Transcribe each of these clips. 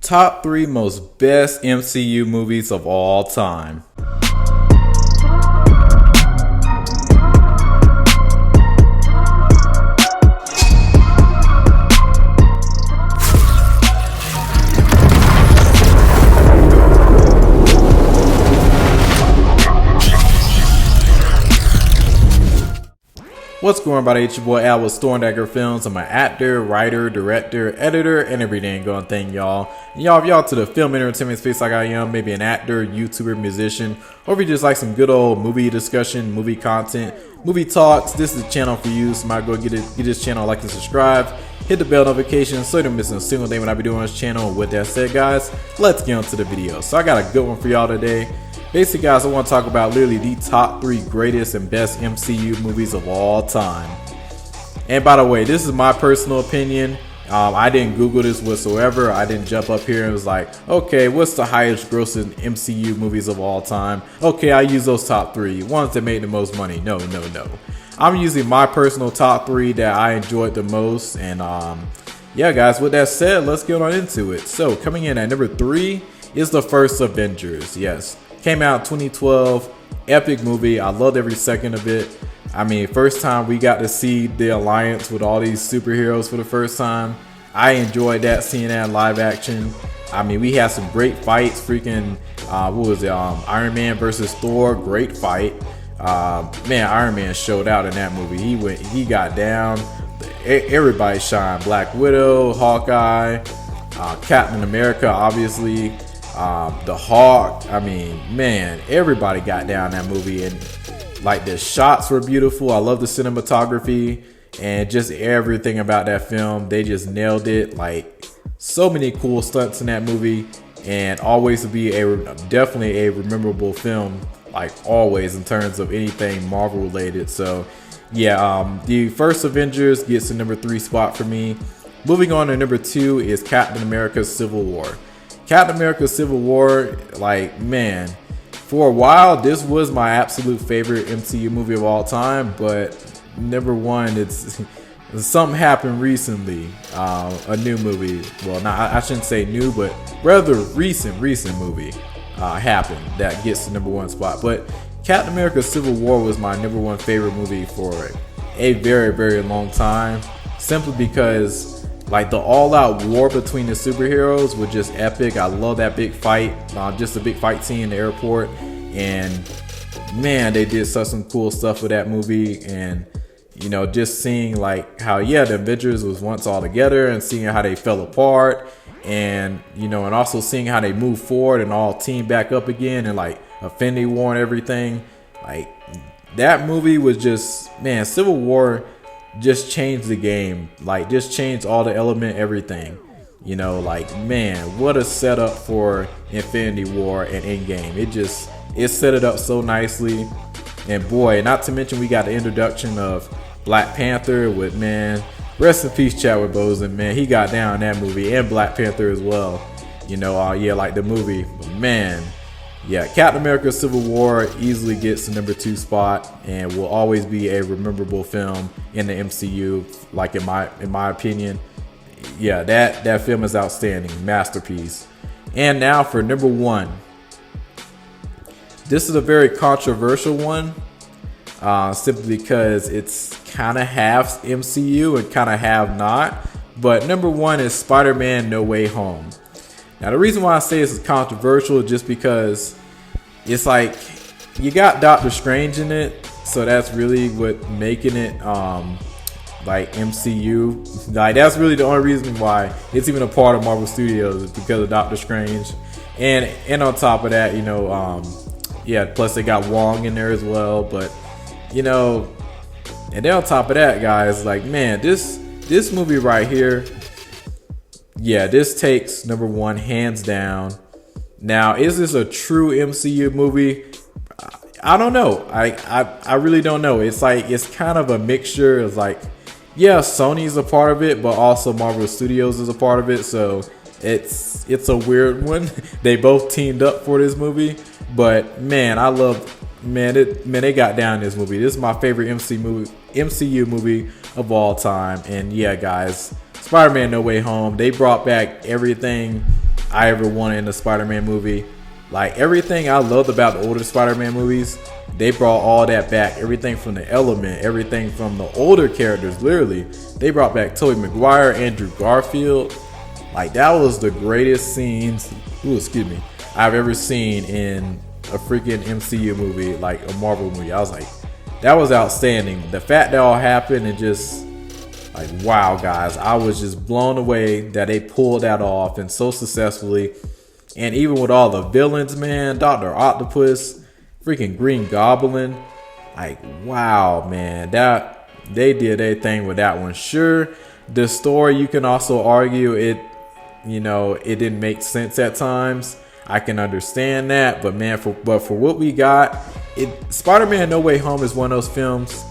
Top 3 most best MCU movies of all time. What's going on, buddy? It's your boy Al with Stormdagger Films. I'm an actor, writer, director, editor, and every dang going thing, y'all. And y'all, if y'all to the film entertainment space like I am, maybe an actor, YouTuber, musician, or if you just like some good old movie discussion, movie content, movie talks, this is the channel for you. So might go get this channel, like and subscribe, hit the bell notification so you don't miss a single day when I be doing this channel. With that said, guys, let's get on to the video. So I got a good one for y'all today. Basically, guys, I want to talk about literally the top 3 greatest and best MCU movies of all time. And by the way, this is my personal opinion. I didn't Google this whatsoever. I didn't jump up here and was like, okay, what's the highest grossing MCU movies of all time? Okay, I use those top 3, ones that made the most money. No. I'm using my personal top 3 that I enjoyed the most. And yeah, guys, with that said, let's get on into it. So coming in at number 3 is the first Avengers. Yes. Came out 2012, epic movie. I loved every second of it. I mean, first time we got to see the alliance with all these superheroes for the first time. I enjoyed that, seeing that in live action. I mean, we had some great fights. Freaking, what was it? Iron Man versus Thor, great fight. Man, Iron Man showed out in that movie. He got down. Everybody shined. Black Widow, Hawkeye, Captain America, obviously. The Hawk, I mean, man, everybody got down that movie, and like the shots were beautiful. I love the cinematography and just everything about that film. They just nailed it. Like, so many cool stunts in that movie, and always to be definitely a memorable film, like always in terms of anything Marvel related. So yeah, the first Avengers gets the number 3 spot for me. Moving on to number 2 is Captain America Civil War. Captain America Civil War, like, man, for a while this was my absolute favorite MCU movie of all time, but number 1, it's something happened recently. A new movie, well, not, I shouldn't say new, but rather recent movie happened that gets the number 1 spot. But Captain America Civil War was my number 1 favorite movie for a very long time, simply because like the all-out war between the superheroes was just epic. I love that big fight, just a big fight scene in the airport, and man, they did some cool stuff with that movie. And you know, just seeing like how, yeah, the Avengers was once all together, and seeing how they fell apart, and you know, and also seeing how they moved forward and all teamed back up again, and like Infinity War and everything. Like, that movie was just, man, Civil War just changed the game. Like, just changed all the element, everything. You know, like, man, what a setup for Infinity War and Endgame. It set it up so nicely. And boy, not to mention we got the introduction of Black Panther with, man, rest in peace Chadwick Boseman, man. He got down in that movie, and Black Panther as well. You know, yeah, like the movie. But man, yeah, Captain America Civil War easily gets the number 2 spot, and will always be a memorable film in the MCU. Like, in my opinion, yeah, that film is outstanding, masterpiece. And now for number 1. This is a very controversial one, simply because it's kind of half MCU and kind of half not. But number 1 is Spider-Man No Way Home. Now, the reason why I say this is controversial is just because it's like, you got Doctor Strange in it, so that's really what making it like MCU. Like, that's really the only reason why it's even a part of Marvel Studios, is because of Doctor Strange. And on top of that, you know, yeah, plus they got Wong in there as well. But you know, and then on top of that, guys, like, man, this movie right here, yeah, this takes number 1 hands down. Now, is this a true MCU movie? I don't know. I really don't know. It's like, it's kind of a mixture of, like, yeah, Sony's a part of it, but also Marvel Studios is a part of it. So it's a weird one. They both teamed up for this movie. But man, I love, man, they got down in this movie. This is my favorite MCU movie of all time. And yeah, guys, Spider-Man No Way Home, they brought back everything I ever wanted in a Spider-Man movie. Like everything I loved about the older Spider-Man movies, they brought all that back. Everything from the Element, everything from the older characters, literally. They brought back Tobey Maguire, Andrew Garfield. Like that was the greatest scenes, I've ever seen in a freaking MCU movie, like a Marvel movie. I was like, that was outstanding. The fact that all happened and just like, wow, guys, I was just blown away that they pulled that off and so successfully. And even with all the villains, man, Dr. Octopus, freaking Green Goblin, like, wow, man, that they did their thing with that one. Sure, the story, you can also argue it, it didn't make sense at times. I can understand that, but man, for what we got, Spider-Man No Way Home is one of those films.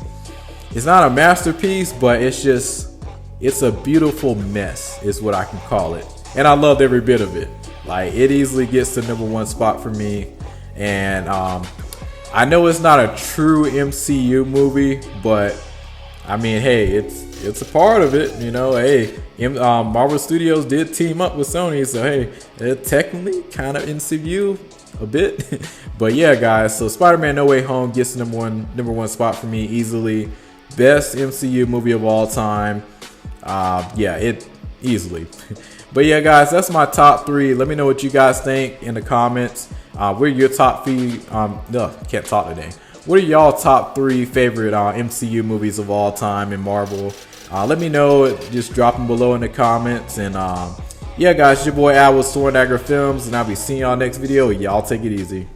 It's not a masterpiece, but it's a beautiful mess, is what I can call it. And I loved every bit of it. Like, it easily gets the #1 spot for me. And I know it's not a true MCU movie, but I mean, hey, it's a part of it, Hey, Marvel Studios did team up with Sony, so hey, they're technically kind of MCU a bit. But yeah, guys, so Spider-Man No Way Home gets the number one spot for me easily. Best MCU movie of all time. Yeah, it easily. But yeah, guys, that's my top 3. Let me know what you guys think in the comments. What are your top 3? Can't talk today. What are y'all top 3 favorite MCU movies of all time in Marvel? Let me know. Just drop them below in the comments. And yeah, guys, your boy Al with Sword Dagger Films, and I'll be seeing y'all next video. Y'all take it easy.